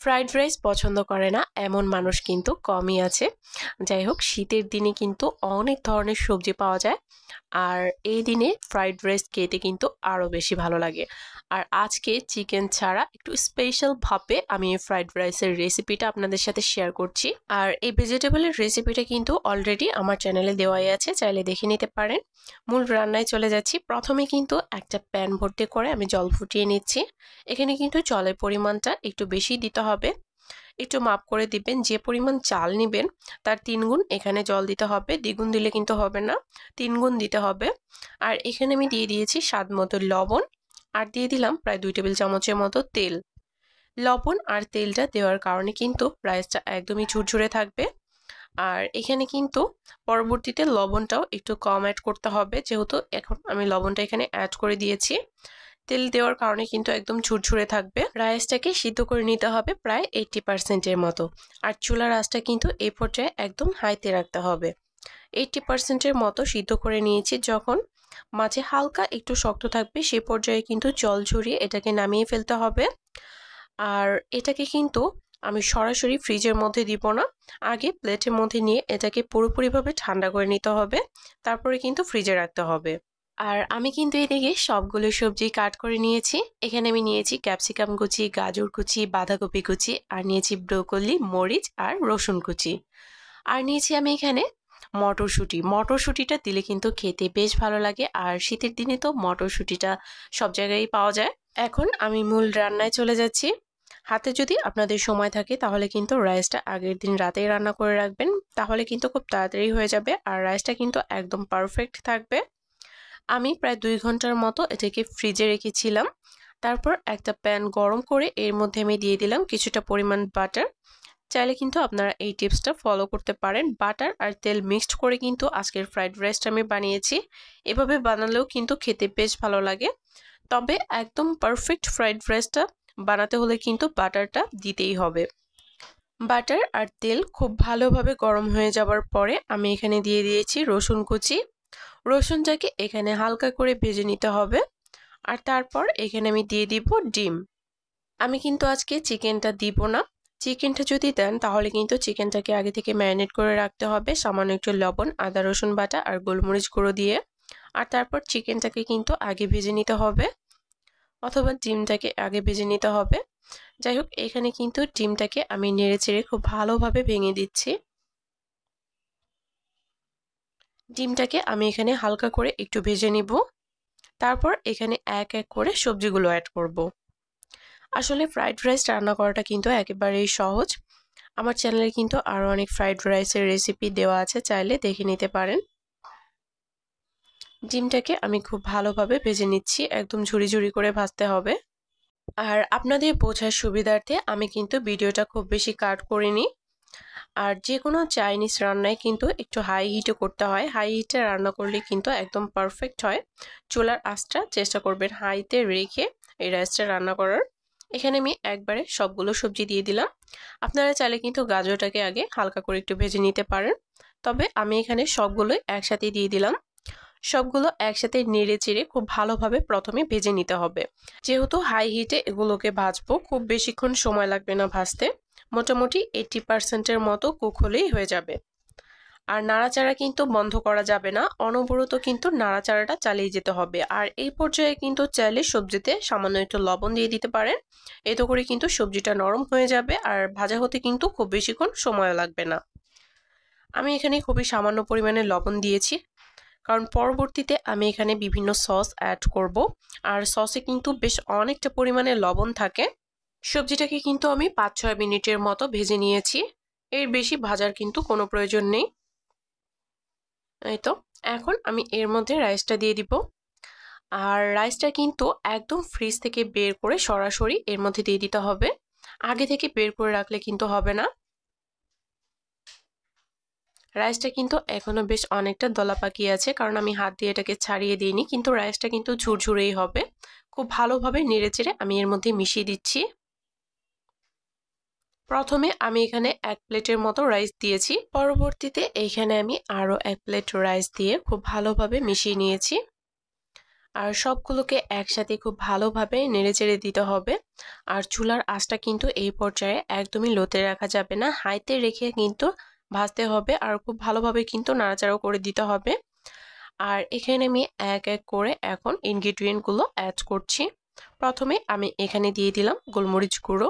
Fried rice পছন্দ করে না এমন মানুষ কিন্তু কমই আছে। যাই হোক, শীতের দিনে কিন্তু অনেক ধরনের সবজি পাওয়া যায়। আর এই দিনে ফ্রাইড রাইস খেতে কিন্তু আরো বেশি ভালো লাগে। আর আজকে চিকেন ছাড়া একটু স্পেশাল ভাবে আমি এই ফ্রাইড রাইসের রেসিপিটা আপনাদের সাথে শেয়ার করছি। আর এই ভেজিটেবলের রেসিপিটা কিন্তু অলরেডি আমার চ্যানেলে দেওয়াই আছে, চাইলে দেখে নিতে পারেন। মূল রান্নায় চলে যাচ্ছি। প্রথমে কিন্তু একটা প্যান ভর্তি করে আমি জল ফুটিয়ে নিচ্ছি। এখানে কিন্তু জলের পরিমাণটা একটু বেশি দিতে হবে। একটু মাপ করে দিবেন, যে পরিমাণ চাল নেবেন তার 3 গুণ এখানে জল দিতে হবে। দ্বিগুণ দিলে কিন্তু হবে না, 3 গুণ দিতে হবে। আর এখানে আমি দিয়ে দিয়েছি স্বাদ মতো লবণ, আর দিয়ে দিলাম প্রায় 2 টেবিল চামচের মতো তেল। লবণ আর তেলটা দেওয়ার কারণে কিন্তু রাইসটা একদমই ঝুরঝুরে থাকবে। আর এখানে কিন্তু পরবর্তীতে লবণটাও একটু কম অ্যাড করতে হবে, যেহেতু এখন আমি লবণটা এখানে অ্যাড করে দিয়েছি। তেল দেওয়ার কারণে কিন্তু একদম ঝুরঝুরে থাকবে। রাইসটাকে সিদ্ধ করে নিতে হবে প্রায় 80%-এর মতো। আর চুলার আঁচটা কিন্তু এই পর্যায়ে একদম হাইতে রাখতে হবে। 80%-এর মতো সিদ্ধ করে নিয়েছি। যখন মাঝে হালকা একটু শক্ত থাকবে সেই পর্যায়ে কিন্তু জল ঝরিয়ে এটাকে নামিয়ে ফেলতে হবে। আর এটাকে কিন্তু আমি সরাসরি ফ্রিজের মধ্যে দিব না, আগে প্লেটের মধ্যে নিয়ে এটাকে পুরোপুরিভাবে ঠান্ডা করে নিতে হবে, তারপরে কিন্তু ফ্রিজে রাখতে হবে। আর আমি কিন্তু এদিকে সবগুলো সবজি কাট করে নিয়েছি। এখানে আমি নিয়েছি ক্যাপসিকাম কুচি, গাজর কুচি, বাঁধাকপি কুচি, আর নিয়েছি ব্রোকলি, মরিচ আর রসুন কুচি। আর নিয়েছি আমি এখানে মটরশুঁটি। মটরশুঁটিটা দিলে কিন্তু খেতে বেশ ভালো লাগে, আর শীতের দিনে তো মটরশুঁটিটা সব জায়গায় পাওয়া যায়। এখন আমি মূল রান্নায় চলে যাচ্ছি। হাতে যদি আপনাদের সময় থাকে তাহলে কিন্তু রাইসটা আগের দিন রাতেই রান্না করে রাখবেন, তাহলে কিন্তু খুব তাড়াতাড়ি হয়ে যাবে আর রাইসটা কিন্তু একদম পারফেক্ট থাকবে। আমি প্রায় 2 ঘন্টার মতো এটাকে ফ্রিজে রেখেছিলাম। তারপর একটা প্যান গরম করে এর মধ্যে আমি দিয়ে দিলাম কিছুটা পরিমাণ বাটার। চাইলে কিন্তু আপনারা এই টিপসটা ফলো করতে পারেন। বাটার আর তেল মিক্সড করে কিন্তু আজকের ফ্রাইড রাইসটা আমি বানিয়েছি। এভাবে বানালেও কিন্তু খেতে বেশ ভালো লাগে। তবে একদম পারফেক্ট ফ্রাইড রাইসটা বানাতে হলে কিন্তু বাটারটা দিতেই হবে। বাটার আর তেল খুব ভালোভাবে গরম হয়ে যাওয়ার পরে আমি এখানে দিয়ে দিয়েছি রসুন কুচি। রসুনটাকে এখানে হালকা করে ভেজে নিতে হবে। আর তারপর এখানে আমি দিয়ে দিব ডিম। আমি কিন্তু আজকে চিকেনটা দিব না। চিকেনটা যদি দেন তাহলে কিন্তু চিকেনটাকে আগে থেকে ম্যারিনেট করে রাখতে হবে সামান্য একটু লবণ, আদা রসুন বাটা আর গোলমরিচ গুঁড়ো দিয়ে। আর তারপর চিকেনটাকে কিন্তু আগে ভেজে নিতে হবে, অথবা ডিমটাকে আগে ভেজে নিতে হবে। যাই হোক, এখানে কিন্তু ডিমটাকে আমি নেড়েচেড়ে খুব ভালোভাবে ভেঙে দিচ্ছি। ডিমটাকে আমি এখানে হালকা করে একটু ভেজে নিব। তারপর এখানে এক এক করে সবজিগুলো অ্যাড করব। আসলে ফ্রাইড রাইস রান্না করাটা কিন্তু একেবারেই সহজ। আমার চ্যানেলে কিন্তু আরো অনেক ফ্রাইড রাইসের রেসিপি দেওয়া আছে, চাইলে দেখে নিতে পারেন। ডিমটাকে আমি খুব ভালোভাবে ভেজে নিচ্ছি, একদম ঝুরি ঝুরি করে ভাজতে হবে। আর আপনাদের বোঝার সুবিধার্থে আমি কিন্তু ভিডিওটা খুব বেশি কাট করিনি। আর যে কোনো চাইনিজ রান্নায় কিন্তু একটু হাই হিটে করতে হয়, হাই হিটে রান্না করলে কিন্তু একদম পারফেক্ট হয়। চুলার আঁচটা চেষ্টা করবেন হাইতে রেখে এই রাইসটা রান্না করার। এখানে আমি একবারে সবগুলো সবজি দিয়ে দিলাম। আপনারা চাইলে কিন্তু গাজরটাকে আগে হালকা করে একটু ভেজে নিতে পারেন, তবে আমি এখানে সবগুলোই একসাথে দিয়ে দিলাম। সবগুলো একসাথে নেড়ে চেড়ে খুব ভালোভাবে প্রথমে ভেজে নিতে হবে। যেহেতু হাই হিটে এগুলোকে ভাজবো, খুব বেশিক্ষণ সময় লাগবে না ভাজতে, মোটামুটি 80%-এর মতো কুক হলেই হয়ে যাবে। আর নাড়াচাড়া কিন্তু বন্ধ করা যাবে না, অনবরত কিন্তু নাড়াচাড়াটা চালিয়ে যেতে হবে। আর এই পর্যায়ে কিন্তু চাইলে সবজিতে সামান্য একটু লবণ দিয়ে দিতে পারেন, এতে করে কিন্তু সবজিটা নরম হয়ে যাবে আর ভাজা হতে কিন্তু খুব বেশিক্ষণ সময় লাগবে না। আমি এখানে খুবই সামান্য পরিমাণে লবণ দিয়েছি, কারণ পরবর্তীতে আমি এখানে বিভিন্ন সস অ্যাড করব, আর সসে কিন্তু বেশ অনেকটা পরিমাণে লবণ থাকে। সবজিটাকে কিন্তু আমি 5-6 মিনিটের মতো ভেজে নিয়েছি, এর বেশি ভাজার কিন্তু কোনো প্রয়োজন নেই। এই তো, এখন আমি এর মধ্যে রাইসটা দিয়ে দিব। আর রাইসটা কিন্তু একদম ফ্রিজ থেকে বের করে সরাসরি এর মধ্যে দিয়ে দিতে হবে, আগে থেকে বের করে রাখলে কিন্তু হবে না। রাইসটা কিন্তু এখনো বেশ অনেকটা দলা পাকিয়ে আছে, কারণ আমি হাত দিয়ে এটাকে ছাড়িয়ে দিইনি, কিন্তু রাইসটা কিন্তু ঝুরঝুরেই হবে। খুব ভালোভাবে নেড়েচেড়ে আমি এর মধ্যে মিশিয়ে দিচ্ছি। প্রথমে আমি এখানে 1 প্লেটের মতো রাইস দিয়েছি, পরবর্তীতে এইখানে আমি আরো 1 প্লেট রাইস দিয়ে খুব ভালোভাবে মিশিয়ে নিয়েছি। আর সবগুলোকে একসাথে খুব ভালোভাবে নেড়েচেড়ে দিতে হবে। আর চুলার আঁচটা কিন্তু এই পর্যায়ে একদমই লোতে রাখা যাবে না, হাইতে রেখে কিন্তু ভাজতে হবে আর খুব ভালোভাবে কিন্তু নাড়াচাড়া করে দিতে হবে। আর এখানে আমি এক এক করে এখন ইনগ্রিডিয়েন্টগুলো অ্যাড করছি। প্রথমে আমি এখানে দিয়ে দিলাম গোলমরিচ গুঁড়ো।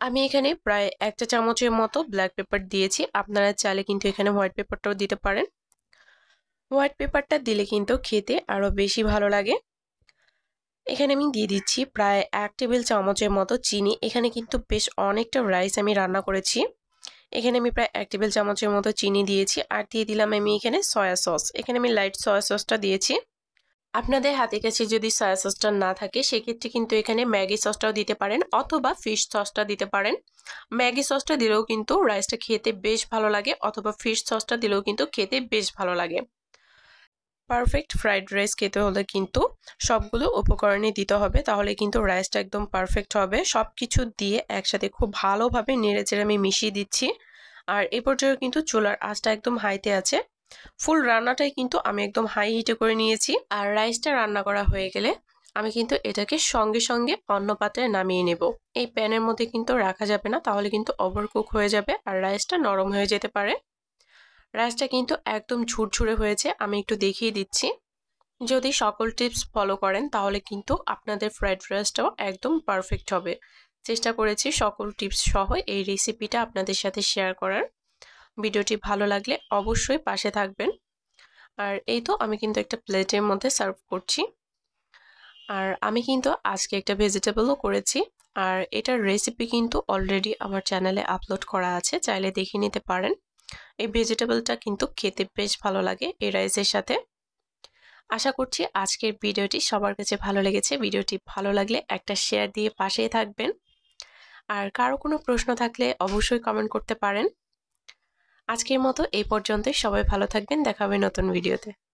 আমি এখানে প্রায় 1 চা চামচের মতো ব্ল্যাক পেপার দিয়েছি, আপনারা চাইলে কিন্তু এখানে হোয়াইট পেপারটাও দিতে পারেন। হোয়াইট পেপারটা দিলে কিন্তু খেতে আরও বেশি ভালো লাগে। এখানে আমি দিয়ে দিচ্ছি প্রায় 1 টেবিল চামচের মতো চিনি। এখানে কিন্তু বেশ অনেকটা রাইস আমি রান্না করেছি। এখানে আমি প্রায় 1 টেবিল চামচের মতো চিনি দিয়েছি। আর দিয়ে দিলাম আমি এখানে সয়া সস। এখানে আমি লাইট সয়া সসটা দিয়েছি। আপনাদের হাতের কাছে যদি সয়া সসটা না থাকে সেক্ষেত্রে কিন্তু এখানে ম্যাগি সসটাও দিতে পারেন অথবা ফিশ সসটা দিতে পারেন। ম্যাগি সসটা দিলেও কিন্তু রাইসটা খেতে বেশ ভালো লাগে, অথবা ফিশ সসটা দিলেও কিন্তু খেতে বেশ ভালো লাগে। পারফেক্ট ফ্রাইড রাইস খেতে হলে কিন্তু সবগুলো উপকরণই দিতে হবে, তাহলে কিন্তু রাইসটা একদম পারফেক্ট হবে। সব কিছু দিয়ে একসাথে খুব ভালোভাবে নেড়েচেড়ে আমি মিশিয়ে দিচ্ছি। আর এই পর্যায়ে কিন্তু চুলার আঁচটা একদম হাইতে আছে। ফুল রান্নাটাই কিন্তু আমি একদম হাই হিটে করে নিয়েছি। আর রাইসটা রান্না করা হয়ে গেলে আমি কিন্তু এটাকে সঙ্গে সঙ্গে অন্য পাত্রে নামিয়ে নেব। এই প্যানের মধ্যে কিন্তু রাখা যাবে না, তাহলে কিন্তু ওভারকুক হয়ে যাবে আর রাইসটা নরম হয়ে যেতে পারে। রাইসটা কিন্তু একদম ঝুরঝুরে হয়েছে, আমি একটু দেখিয়ে দিচ্ছি। যদি সকল টিপস ফলো করেন তাহলে কিন্তু আপনাদের ফ্রাইড রাইসটাও একদম পারফেক্ট হবে। চেষ্টা করেছি সকল টিপস সহ এই রেসিপিটা আপনাদের সাথে শেয়ার করার। ভিডিওটি ভালো লাগলে অবশ্যই পাশে থাকবেন। আর এই তো আমি কিন্তু একটা প্লেটের মধ্যে সার্ভ করছি। আর আমি কিন্তু আজকে একটা ভেজিটেবলও করেছি, আর এটার রেসিপি কিন্তু অলরেডি আমার চ্যানেলে আপলোড করা আছে, চাইলে দেখে নিতে পারেন। এই ভেজিটেবলটা কিন্তু খেতে বেশ ভালো লাগে এই রাইসের সাথে। আশা করছি আজকের ভিডিওটি সবার কাছে ভালো লেগেছে। ভিডিওটি ভালো লাগলে একটা শেয়ার দিয়ে পাশেই থাকবেন। আর কারো কোনো প্রশ্ন থাকলে অবশ্যই কমেন্ট করতে পারেন। আজকের মতো এই পর্যন্তই, সবাই ভালো থাকবেন, দেখা হবে নতুন ভিডিওতে।